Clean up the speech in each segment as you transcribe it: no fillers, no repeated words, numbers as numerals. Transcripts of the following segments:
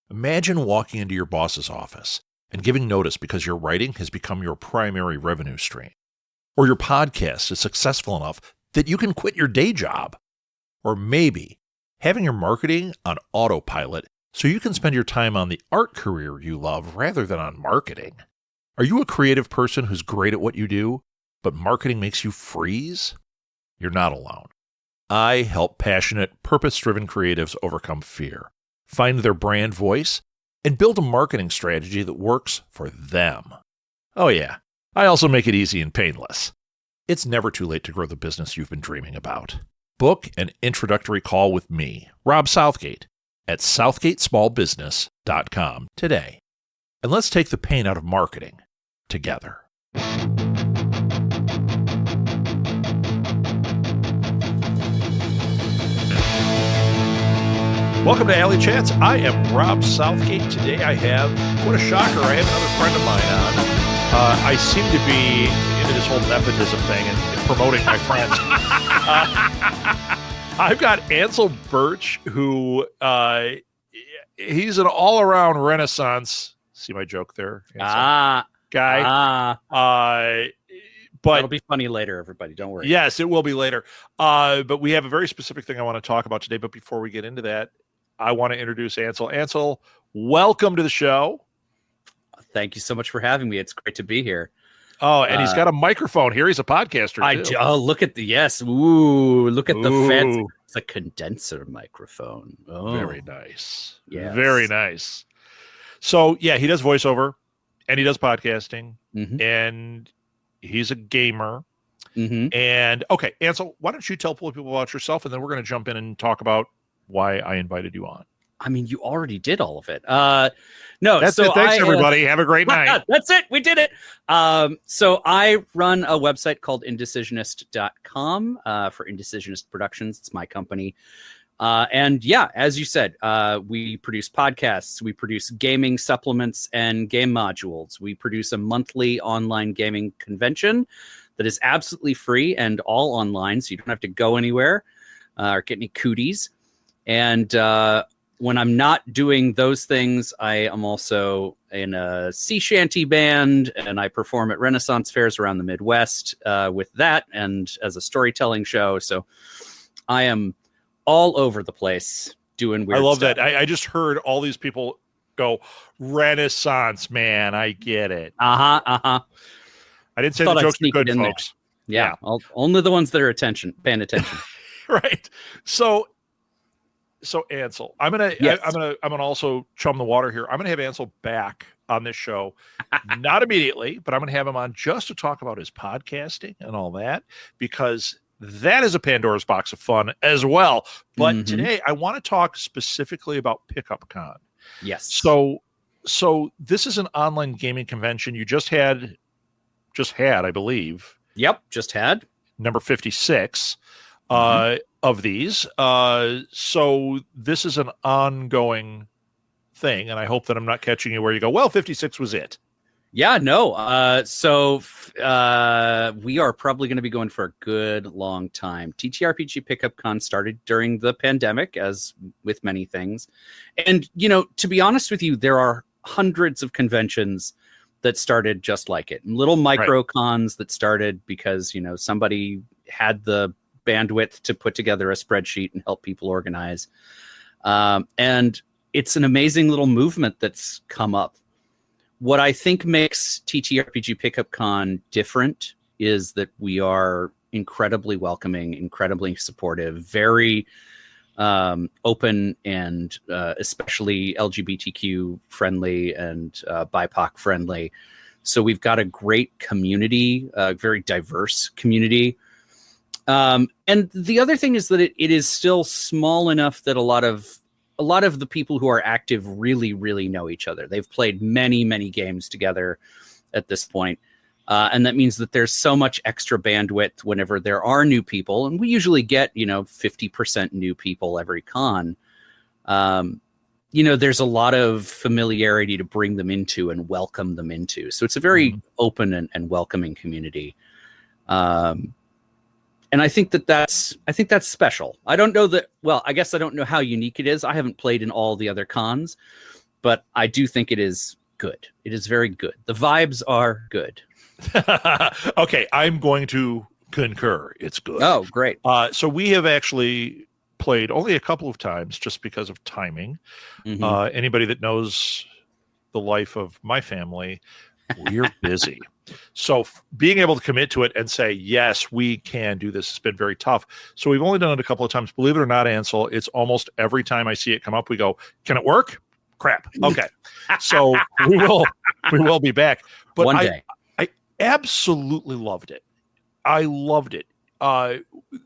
Imagine walking into your boss's office and giving notice because your writing has become your primary revenue stream, or your podcast is successful enough that you can quit your day job, or maybe having your marketing on autopilot so you can spend your time on the art career you love rather than on marketing. Are you a creative person who's great at what you do, but marketing makes you freeze? You're not alone. I help passionate, purpose-driven creatives overcome fear, find their brand voice, and build a marketing strategy that works for them. Oh yeah, I also make it easy and painless. It's never too late to grow the business you've been dreaming about. Book an introductory call with me, Rob Southgate, at southgatesmallbusiness.com today. And let's take the pain out of marketing together. Welcome to Alley Chats. I am Rob Southgate. Today I have, what a shocker, I have another friend of mine on. I seem to be into this whole nepotism thing and promoting my friends. I've got Ansel Burch, who he's an all-around Renaissance. See my joke there? Guy. But it'll be funny later, everybody. Don't worry. Yes, it will be later. But we have a very specific thing I want to talk about today. But before we get into that, I want to introduce Ansel. Ansel, welcome to the show. Thank you so much for having me. It's great to be here. Oh, and he's got a microphone here. He's a podcaster, too. Oh, look at the, yes. Ooh, look at the fancy. It's a condenser microphone. Oh, very nice. Yes. Very nice. So, yeah, he does voiceover and he does podcasting and he's a gamer. And, okay, Ansel, why don't you tell people about yourself and then we're going to jump in and talk about why I invited you on. I mean, you already did all of it. No, that's it. Thanks, everybody. Have a great night. That's it. We did it. So I run a website called indecisionist.com for Indecisionist Productions. It's my company. And yeah, as you said, we produce podcasts. We produce gaming supplements and game modules. We produce a monthly online gaming convention that is absolutely free and all online, so you don't have to go anywhere or get any cooties. And when I'm not doing those things, I am also in a sea shanty band, and I perform at Renaissance fairs around the Midwest with that, and as a storytelling show. So I am all over the place doing weird stuff. I love that. I just heard all these people go, Renaissance, man. I get it. I didn't say the jokes were good, folks. Yeah. Only the ones that are paying attention. Right. So Ansel, I'm gonna also chum the water here. I'm gonna have Ansel back on this show, not immediately, but I'm gonna have him on just to talk about his podcasting and all that, because that is a Pandora's box of fun as well. But today I want to talk specifically about Pickup Con. Yes. So this is an online gaming convention you just had, I believe. Yep, just had number 56. Of these. So this is an ongoing thing, and I hope that I'm not catching you where you go, well, 56 was it. Yeah, no. So we are probably going to be going for a good long time. TTRPG Pickup Con started during the pandemic, as with many things. And, to be honest with you, there are hundreds of conventions that started just like it. Little micro cons that started because, somebody had the bandwidth to put together a spreadsheet and help people organize. And it's an amazing little movement that's come up. What I think makes TTRPG Pickup Con different is that we are incredibly welcoming, incredibly supportive, very open, and especially LGBTQ friendly and BIPOC friendly. So we've got a great community, a very diverse community. And the other thing is that it is still small enough that a lot of the people who are active really, really know each other. They've played many, many games together at this point. And that means that there's so much extra bandwidth whenever there are new people. And we usually get, 50% new people every con. There's a lot of familiarity to bring them into and welcome them into. So it's a very open and welcoming community. And I think that's special. I don't know that. Well, I guess I don't know how unique it is. I haven't played in all the other cons, but I do think it is good. It is very good. The vibes are good. Okay, I'm going to concur. It's good. Oh, great. So we have actually played only a couple of times just because of timing. Anybody that knows the life of my family, we're busy. So being able to commit to it and say, yes, we can do this has been very tough. So we've only done it a couple of times. Believe it or not, Ansel, it's almost every time I see it come up, we go, can it work? Crap. Okay. So we will be back. But One day. I absolutely loved it. I loved it.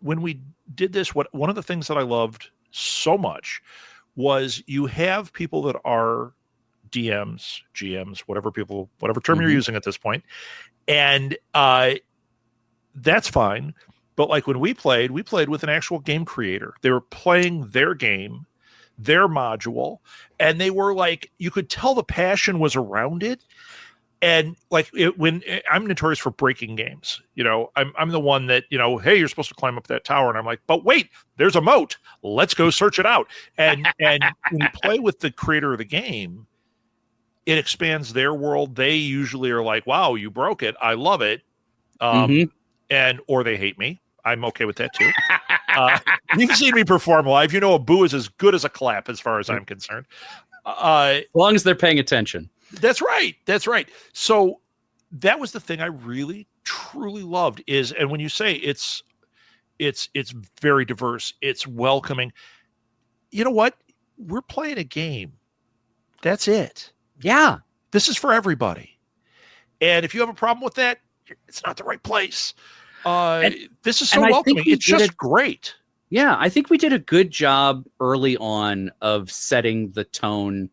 When we did this, one of the things that I loved so much was you have people that are DMs, GMs, whatever term you're using at this point. And that's fine. But like when we played with an actual game creator. They were playing their game, their module, and they were like, you could tell the passion was around it. And like when I'm notorious for breaking games, I'm the one that, hey, you're supposed to climb up that tower. And I'm like, but wait, there's a moat. Let's go search it out. And when you play with the creator of the game, it expands their world. They usually are like, wow, you broke it. I love it. Or they hate me. I'm okay with that too. You've seen me perform live. A boo is as good as a clap as far as I'm concerned. As long as they're paying attention. That's right. So that was the thing I really, truly loved and when you say it's very diverse, it's welcoming. You know what? We're playing a game. That's it. Yeah. This is for everybody. And if you have a problem with that, it's not the right place. This is so welcoming. It's just great. Yeah. I think we did a good job early on of setting the tone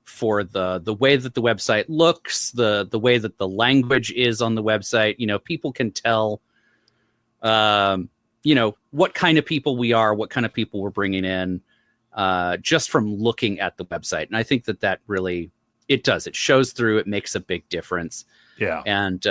for the way that the website looks, the way that the language is on the website. People can tell, what kind of people we are, what kind of people we're bringing in, just from looking at the website. And I think that really, it does. It shows through. It makes a big difference. Yeah. And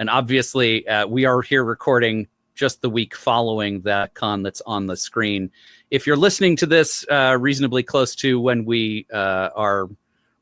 obviously we are here recording just the week following that con that's on the screen. If you're listening to this reasonably close to when we are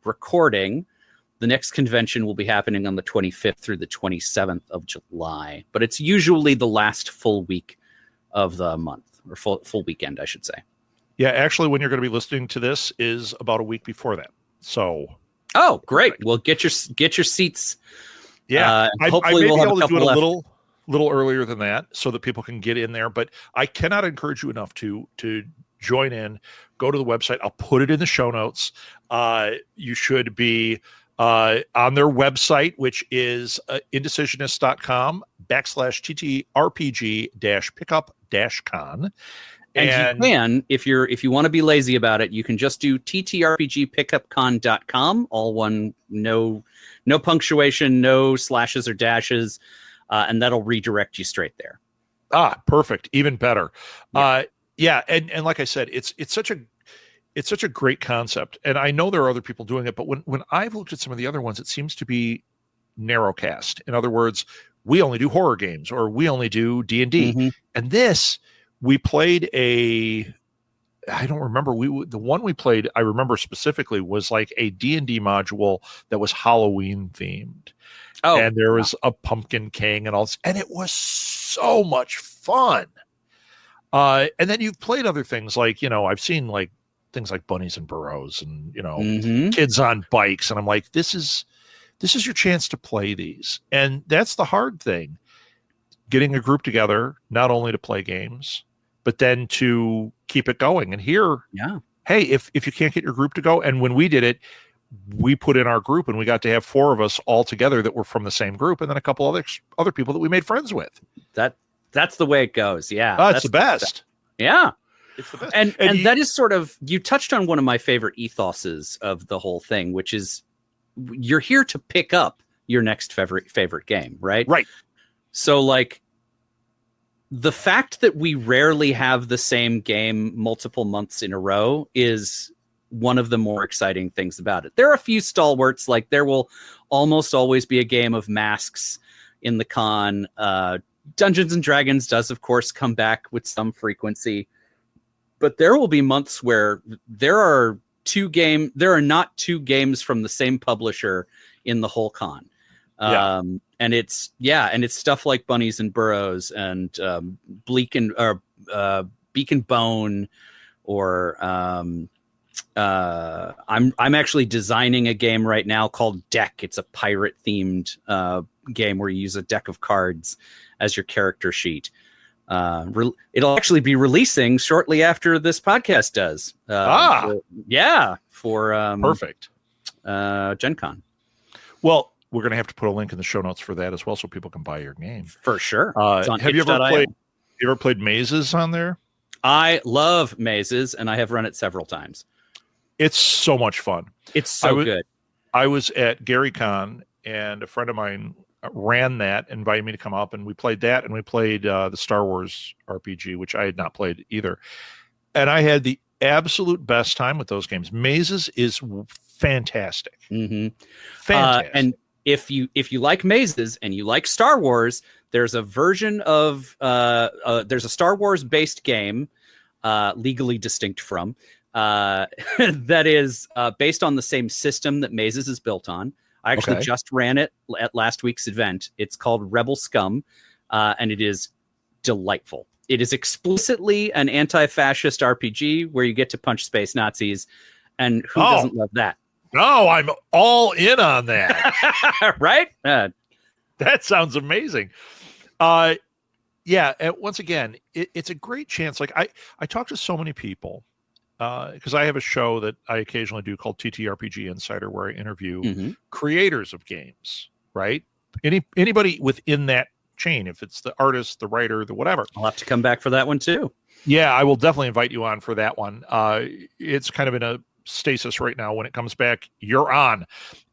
recording, the next convention will be happening on the 25th through the 27th of July, but it's usually the last full week of the month, or full weekend, I should say. Yeah, actually, when you're going to be listening to this is about a week before that. So, oh, great! Well, get your seats. Yeah, hopefully I may we'll be have able to do it left. a little earlier than that, so that people can get in there. But I cannot encourage you enough to join in. Go to the website. I'll put it in the show notes. You should be on their website, which is indecisionist.com/TTRPG-pickup-con. And you can, if you want to be lazy about it, you can just do ttrpgpickupcon.com, all one, no punctuation, no slashes or dashes, and that'll redirect you straight there. Perfect. Even better. Yeah. And like I said, it's such a great concept. And I know there are other people doing it, but when I've looked at some of the other ones, it seems to be narrowcast. In other words, we only do horror games, or we only do D&D. Mm-hmm. And this, we played I don't remember. The one we played, I remember specifically, was like a D&D module that was Halloween themed. Oh, and there was a Pumpkin King and all this, and it was so much fun. And then you've played other things like, I've seen like things like Bunnies and Burrows and, Kids on Bikes. And I'm like, this is your chance to play these. And that's the hard thing, getting a group together, not only to play games, but then to keep it going. And here, hey, if you can't get your group to go, and when we did it, we put in our group and we got to have 4 of us all together that were from the same group, and then a couple other people that we made friends with. That's the way it goes. Yeah. That's the best. Yeah. It's the best. And that is sort of, you touched on one of my favorite ethoses of the whole thing, which is you're here to pick up your next favorite game, right? Right. So like the fact that we rarely have the same game multiple months in a row is one of the more exciting things about it. There are a few stalwarts, like there will almost always be a game of Masks in the con. Dungeons and Dragons does, of course, come back with some frequency, but there will be months where there are not two games from the same publisher in the whole con. And it's stuff like Bunnies and Burrows and Beacon Bone, or I'm actually designing a game right now called Deck. It's a pirate themed game where you use a deck of cards as your character sheet. It'll actually be releasing shortly after this podcast does. For perfect. Gen Con. Well, we're going to have to put a link in the show notes for that as well, so people can buy your game for sure. Have you ever played Mazes on there? I love Mazes, and I have run it several times. It's so much fun. It's so good. I was at GaryCon, and a friend of mine ran that, invited me to come up, and we played that, and we played the Star Wars RPG, which I had not played either. And I had the absolute best time with those games. Mazes is fantastic. Mm-hmm. Fantastic. And if you like Mazes and you like Star Wars, there's a version of there's a Star Wars based game, legally distinct from, that is based on the same system that Mazes is built on. I actually just ran it at last week's event. It's called Rebel Scum, and it is delightful. It is explicitly an anti-fascist RPG where you get to punch space Nazis, and who doesn't love that? No, I'm all in on that. Right? That sounds amazing. Yeah, and once again, it's a great chance. Like I talk to so many people because I have a show that I occasionally do called TTRPG Insider, where I interview creators of games, right? Anybody within that chain, if it's the artist, the writer, the whatever. I'll have to come back for that one too. Yeah, I will definitely invite you on for that one. It's kind of in a stasis right now. When it comes back, you're on.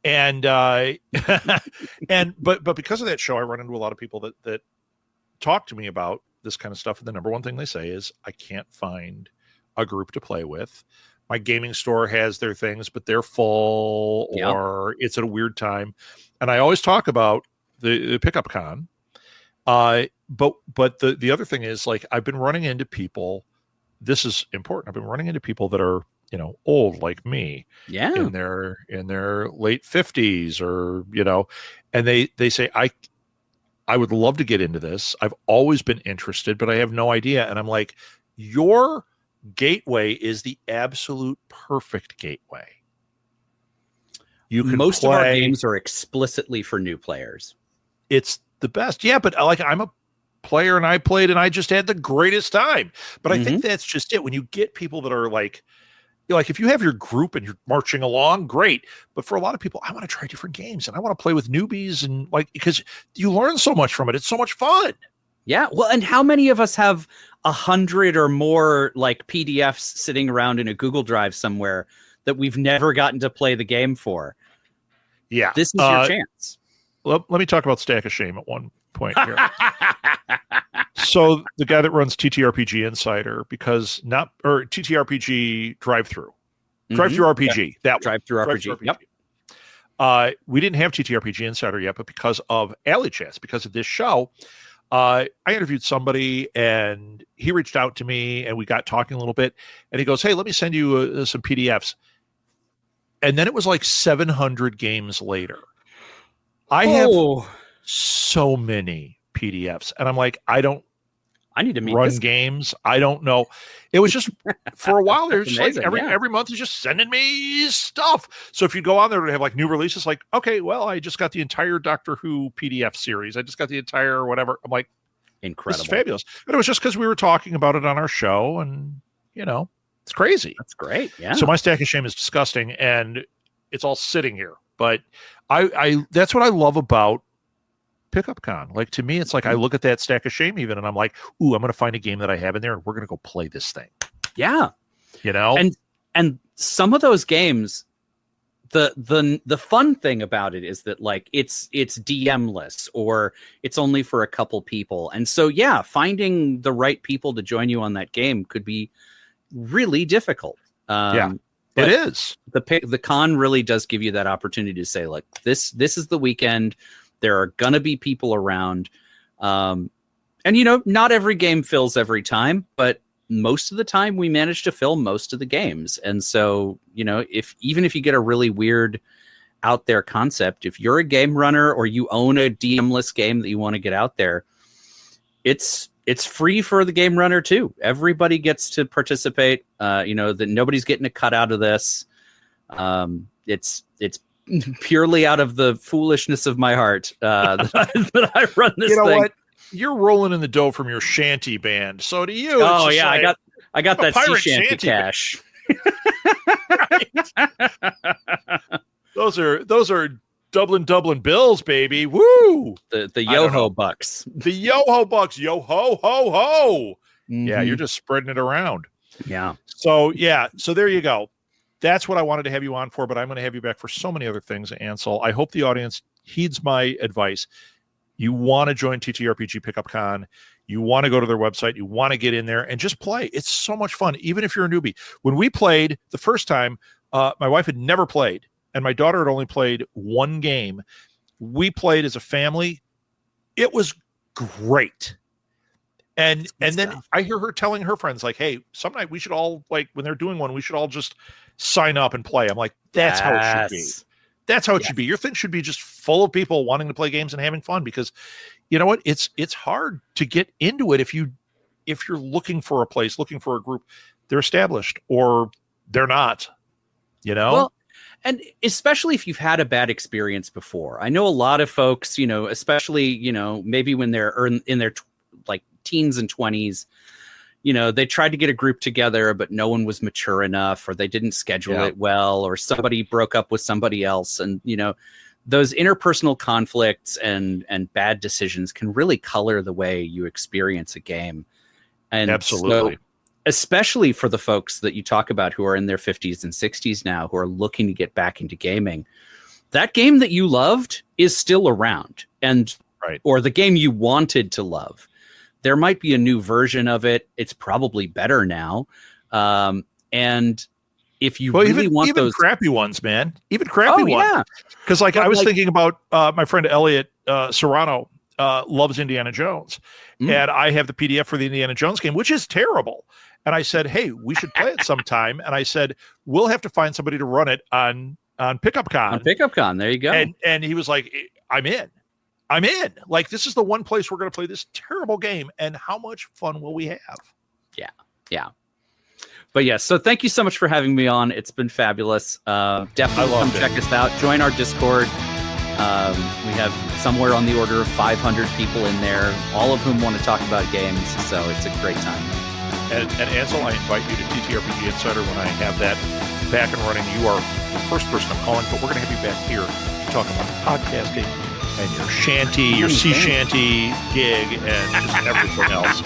And but because of that show, I run into a lot of people that talk to me about this kind of stuff. And the number one thing they say is, I can't find a group to play with. My gaming store has their things, but they're full, or it's at a weird time. And I always talk about the Pickup Con. But the other thing is, like, I've been running into people. This is important. I've been running into people that are, old like me, in their late 50s, or, and they say, I would love to get into this. I've always been interested, but I have no idea. And I'm like, your gateway is the absolute perfect gateway. You can Most of our games are explicitly for new players. It's the best. Yeah, but like, I'm a player and I played and I just had the greatest time. But I think that's just it. When you get people that are like if you have your group and you're marching along, great. But for a lot of people, I want to try different games and I want to play with newbies, and because you learn so much from it. It's so much fun. Yeah. Well, and how many of us have 100 or more like PDFs sitting around in a Google Drive somewhere that we've never gotten to play the game for? Yeah. This is your chance. Let me talk about Stack of Shame at one point here. So the guy that runs TTRPG Insider, TTRPG Drive-Through RPG, that Drive-Through RPG. Yep. We didn't have TTRPG Insider yet, but because of Alley Chats, because of this show, I interviewed somebody and he reached out to me and we got talking a little bit, and he goes, "Hey, let me send you some PDFs." And then it was like 700 games later. I have so many PDFs, and I'm like, I need to run games. I don't know. It was just for a while there, just like every month is just sending me stuff. So if you go on there to have like new releases, like, okay, well, I just got the entire Doctor Who PDF series. I just got the entire whatever. I'm like, incredible. This is fabulous. But it was just because we were talking about it on our show, and it's crazy. That's great. Yeah. So my Stack of Shame is disgusting, and it's all sitting here. But I that's what I love about Pickup Con. Like, to me, it's like I look at that Stack of Shame even, and I'm like, ooh, I'm going to find a game that I have in there, and we're going to go play this thing. Yeah. And some of those games, the fun thing about it is that, like, it's DM-less, or it's only for a couple people. And so, yeah, finding the right people to join you on that game could be really difficult. It is. The con really does give you that opportunity to say, like, this is the weekend. There are going to be people around. And, not every game fills every time, but most of the time we manage to fill most of the games. And so, even if you get a really weird out there concept, if you're a game runner or you own a DM-less game that you want to get out there, it's free for the game runner too. Everybody gets to participate. That nobody's getting a cut out of this. It's purely out of the foolishness of my heart that I run this thing. What? You're rolling in the dough from your shanty band. So to you, oh yeah, like, I got that sea shanty cash. Those are Dublin bills, baby. Woo! The yo-ho bucks. The yo-ho bucks. Yo ho ho ho. Mm-hmm. Yeah, you're just spreading it around. Yeah. So there you go. That's what I wanted to have you on for, but I'm going to have you back for so many other things, Ansel. I hope the audience heeds my advice. You want to join TTRPG Pickup Con. You want to go to their website. You want to get in there and just play. It's so much fun, even if you're a newbie. When we played the first time, my wife had never played, and my daughter had only played one game. We played as a family. It was great. And then I hear her telling her friends, like, hey, some night we should all, like, when they're doing one, we should all just sign up and play. I'm like, that's how it should be. That's how it should be. Your thing should be just full of people wanting to play games and having fun, because you know what? It's hard to get into it if you're looking for a place, looking for a group. They're established or they're not, Well, and especially if you've had a bad experience before. I know a lot of folks, especially, maybe when they're in their like teens and 20s, they tried to get a group together, but no one was mature enough, or they didn't schedule it well, or somebody broke up with somebody else. And, those interpersonal conflicts and bad decisions can really color the way you experience a game. And absolutely. So, especially for the folks that you talk about who are in their 50s and 60s now, who are looking to get back into gaming, that game that you loved is still around, or the game you wanted to love. There might be a new version of it. It's probably better now. And if you really want even those crappy ones, man, even crappy ones. Yeah. Because I was thinking about my friend Elliot Serrano loves Indiana Jones. And I have the PDF for the Indiana Jones game, which is terrible. And I said, hey, we should play it sometime. And I said, we'll have to find somebody to run it on Pickup Con. On Pickup Con, there you go. And he was like, I'm in. Like, this is the one place we're going to play this terrible game. And how much fun will we have? Yeah. But yes, so thank you so much for having me on. It's been fabulous. Definitely come check us out. Join our Discord. We have somewhere on the order of 500 people in there, all of whom want to talk about games. So it's a great time. And Ansel, I invite you to TTRPG Insider when I have that back and running. You are the first person I'm calling, but we're going to have you back here to talk about podcasting and your shanty, your sea shanty gig, and just everything else.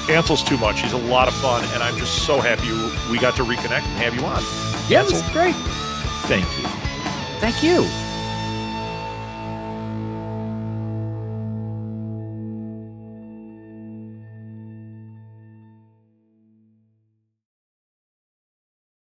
Ansel's too much. He's a lot of fun, and I'm just so happy we got to reconnect and have you on. Yeah, it was great. Thank you. Thank you.